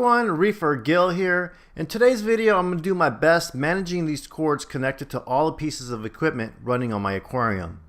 everyone, ReeferGil here. In today's video, I'm going to do my best managing these cords connected to all the pieces of equipment running on my aquarium.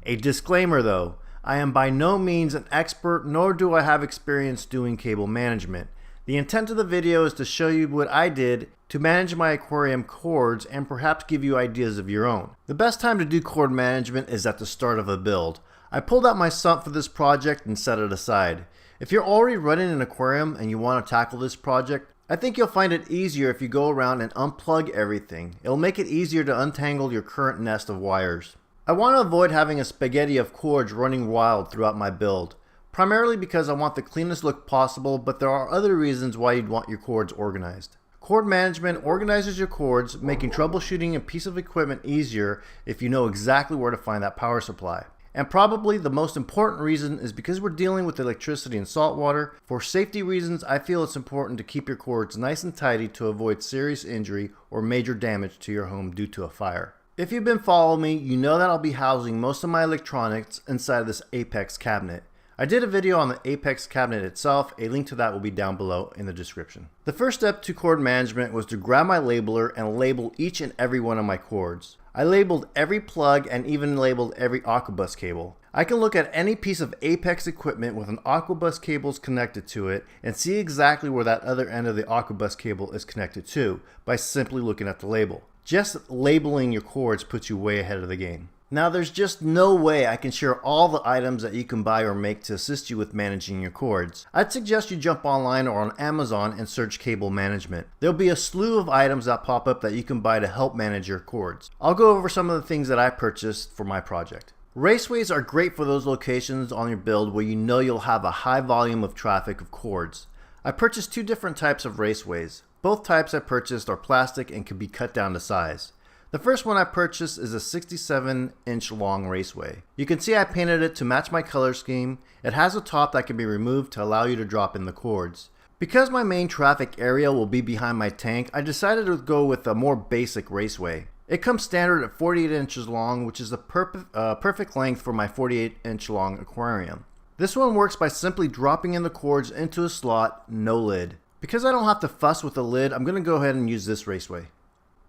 A disclaimer though, I am by no means an expert, nor do I have experience doing cable management. The intent of the video is to show you what I did to manage my aquarium cords and perhaps give you ideas of your own. The best time to do cord management is at the start of a build. I pulled out my sump for this project and set it aside. If you're already running an aquarium and you want to tackle this project, I think you'll find it easier if you go around and unplug everything. It'll make it easier to untangle your current nest of wires. I want to avoid having a spaghetti of cords running wild throughout my build, primarily because I want the cleanest look possible, but there are other reasons why you'd want your cords organized. Cord management organizes your cords, making troubleshooting a piece of equipment easier if you know exactly where to find that power supply. And probably the most important reason is because we're dealing with electricity and salt water. For safety reasons, I feel it's important to keep your cords nice and tidy to avoid serious injury or major damage to your home due to a fire. If you've been following me, you know that I'll be housing most of my electronics inside of this Apex cabinet. I did a video on the Apex cabinet itself. A link to that will be down below in the description. The first step to cord management was to grab my labeler and label each and every one of my cords. I labeled every plug and even labeled every Aquabus cable. I can look at any piece of Apex equipment with an Aquabus cables connected to it and see exactly where that other end of the Aquabus cable is connected to by simply looking at the label. Just labeling your cords puts you way ahead of the game. Now there's just no way I can share all the items that you can buy or make to assist you with managing your cords. I'd suggest you jump online or on Amazon and search cable management. There'll be a slew of items that pop up that you can buy to help manage your cords. I'll go over some of the things that I purchased for my project. Raceways are great for those locations on your build where you know you'll have a high volume of traffic of cords. I purchased two different types of Raceways. Both types I purchased are plastic and can be cut down to size. The first one I purchased is a 67-inch long Raceway. You can see I painted it to match my color scheme. It has a top that can be removed to allow you to drop in the cords. Because my main traffic area will be behind my tank, I decided to go with a more basic Raceway. It comes standard at 48 inches long, which is the perfect length for my 48-inch long aquarium. This one works by simply dropping in the cords into a slot, no lid. Because I don't have to fuss with the lid, I'm going to go ahead and use this Raceway.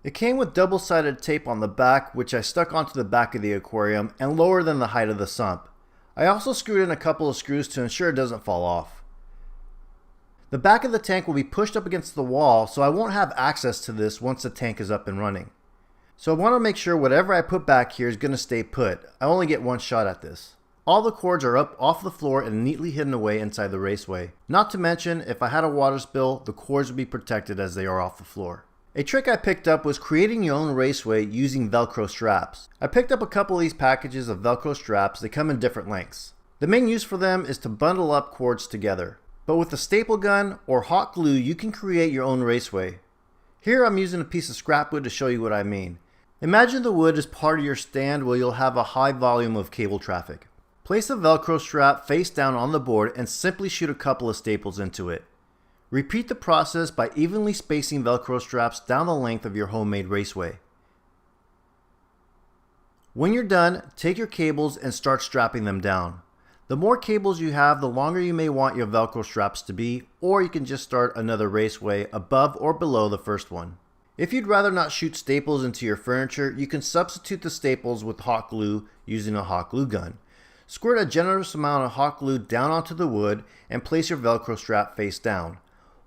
It came with double-sided tape on the back, which I stuck onto the back of the aquarium and lower than the height of the sump. I also screwed in a couple of screws to ensure it doesn't fall off. The back of the tank will be pushed up against the wall, so I won't have access to this once the tank is up and running. So I want to make sure whatever I put back here is going to stay put. I only get one shot at this. All the cords are up off the floor and neatly hidden away inside the Raceway. Not to mention, if I had a water spill, the cords would be protected as they are off the floor. A trick I picked up was creating your own Raceway using Velcro straps. I picked up a couple of these packages of Velcro straps. They come in different lengths. The main use for them is to bundle up cords together. But with a staple gun or hot glue, you can create your own Raceway. Here I'm using a piece of scrap wood to show you what I mean. Imagine the wood is part of your stand where you'll have a high volume of cable traffic. Place a Velcro strap face down on the board and simply shoot a couple of staples into it. Repeat the process by evenly spacing Velcro straps down the length of your homemade Raceway. When you're done, take your cables and start strapping them down. The more cables you have, the longer you may want your Velcro straps to be, or you can just start another Raceway above or below the first one. If you'd rather not shoot staples into your furniture, you can substitute the staples with hot glue using a hot glue gun. Squirt a generous amount of hot glue down onto the wood and place your Velcro strap face down.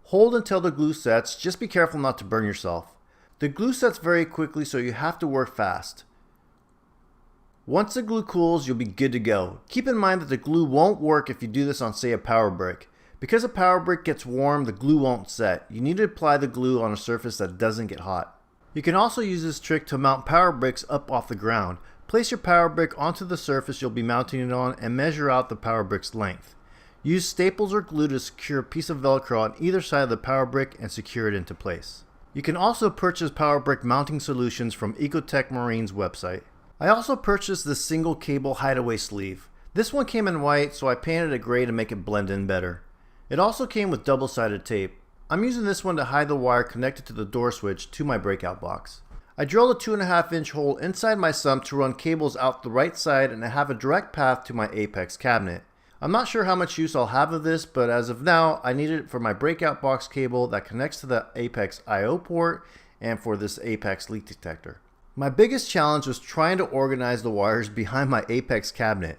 Hold until the glue sets, just be careful not to burn yourself. The glue sets very quickly, so you have to work fast. Once the glue cools, you'll be good to go. Keep in mind that the glue won't work if you do this on, say, a power brick. Because a power brick gets warm, the glue won't set. You need to apply the glue on a surface that doesn't get hot. You can also use this trick to mount power bricks up off the ground. Place your power brick onto the surface you'll be mounting it on and measure out the power brick's length. Use staples or glue to secure a piece of Velcro on either side of the power brick and secure it into place. You can also purchase power brick mounting solutions from Ecotech Marine's website. I also purchased this single cable Hideaway Sleeve. This one came in white, so I painted it gray to make it blend in better. It also came with double-sided tape. I'm using this one to hide the wire connected to the door switch to my breakout box. I drilled a 2.5-inch hole inside my sump to run cables out the right side and have a direct path to my Apex cabinet. I'm not sure how much use I'll have of this, but as of now, I need it for my breakout box cable that connects to the Apex I/O port and for this Apex leak detector. My biggest challenge was trying to organize the wires behind my Apex cabinet.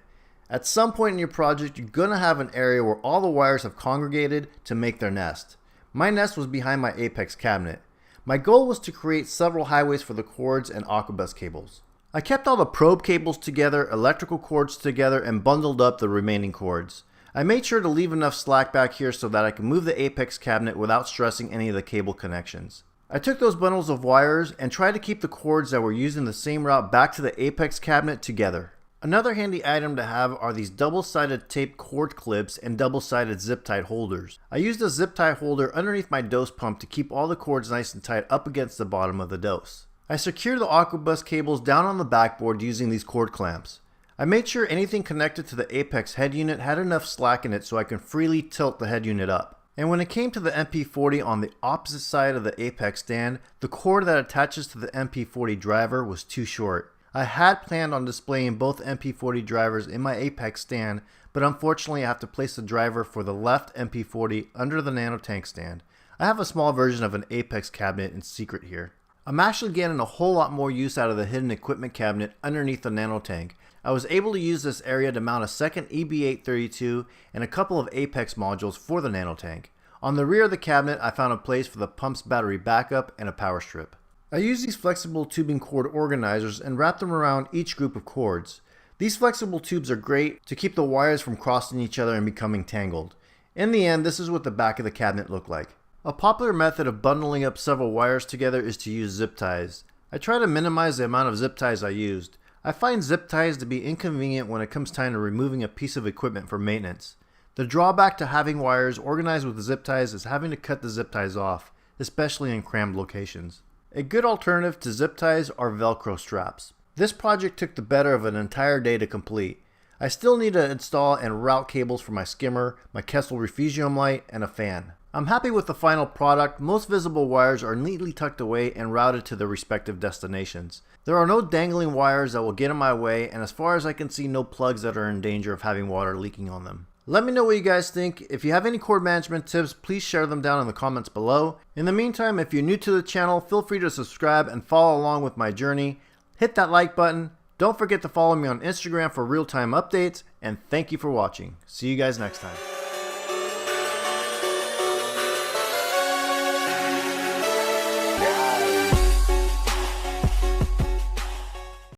At some point in your project, you're going to have an area where all the wires have congregated to make their nest. My nest was behind my Apex cabinet. My goal was to create several highways for the cords and Aquabus cables. I kept all the probe cables together, electrical cords together, and bundled up the remaining cords. I made sure to leave enough slack back here so that I could move the Apex cabinet without stressing any of the cable connections. I took those bundles of wires and tried to keep the cords that were using the same route back to the Apex cabinet together. Another handy item to have are these double-sided tape cord clips and double-sided zip tie holders. I used a zip tie holder underneath my dose pump to keep all the cords nice and tight up against the bottom of the dose. I secured the Aquabus cables down on the backboard using these cord clamps. I made sure anything connected to the Apex head unit had enough slack in it so I can freely tilt the head unit up. And when it came to the MP40 on the opposite side of the Apex stand, the cord that attaches to the MP40 driver was too short. I had planned on displaying both MP40 drivers in my Apex stand, but unfortunately I have to place the driver for the left MP40 under the nano tank stand. I have a small version of an Apex cabinet in secret here. I'm actually getting a whole lot more use out of the hidden equipment cabinet underneath the nano tank. I was able to use this area to mount a second EB832 and a couple of Apex modules for the nano tank. On the rear of the cabinet, I found a place for the pump's battery backup and a power strip. I used these flexible tubing cord organizers and wrapped them around each group of cords. These flexible tubes are great to keep the wires from crossing each other and becoming tangled. In the end, this is what the back of the cabinet looked like. A popular method of bundling up several wires together is to use zip ties. I try to minimize the amount of zip ties I used. I find zip ties to be inconvenient when it comes time to removing a piece of equipment for maintenance. The drawback to having wires organized with zip ties is having to cut the zip ties off, especially in crammed locations. A good alternative to zip ties are Velcro straps. This project took the better of an entire day to complete. I still need to install and route cables for my skimmer, my Kessel Refugium light, and a fan. I'm happy with the final product. Most visible wires are neatly tucked away and routed to their respective destinations. There are no dangling wires that will get in my way, and as far as I can see, no plugs that are in danger of having water leaking on them. Let me know what you guys think. If you have any cord management tips, please share them down in the comments below. In the meantime, if you're new to the channel, feel free to subscribe and follow along with my journey. Hit that like button. Don't forget to follow me on Instagram for real-time updates, and thank you for watching. See you guys next time.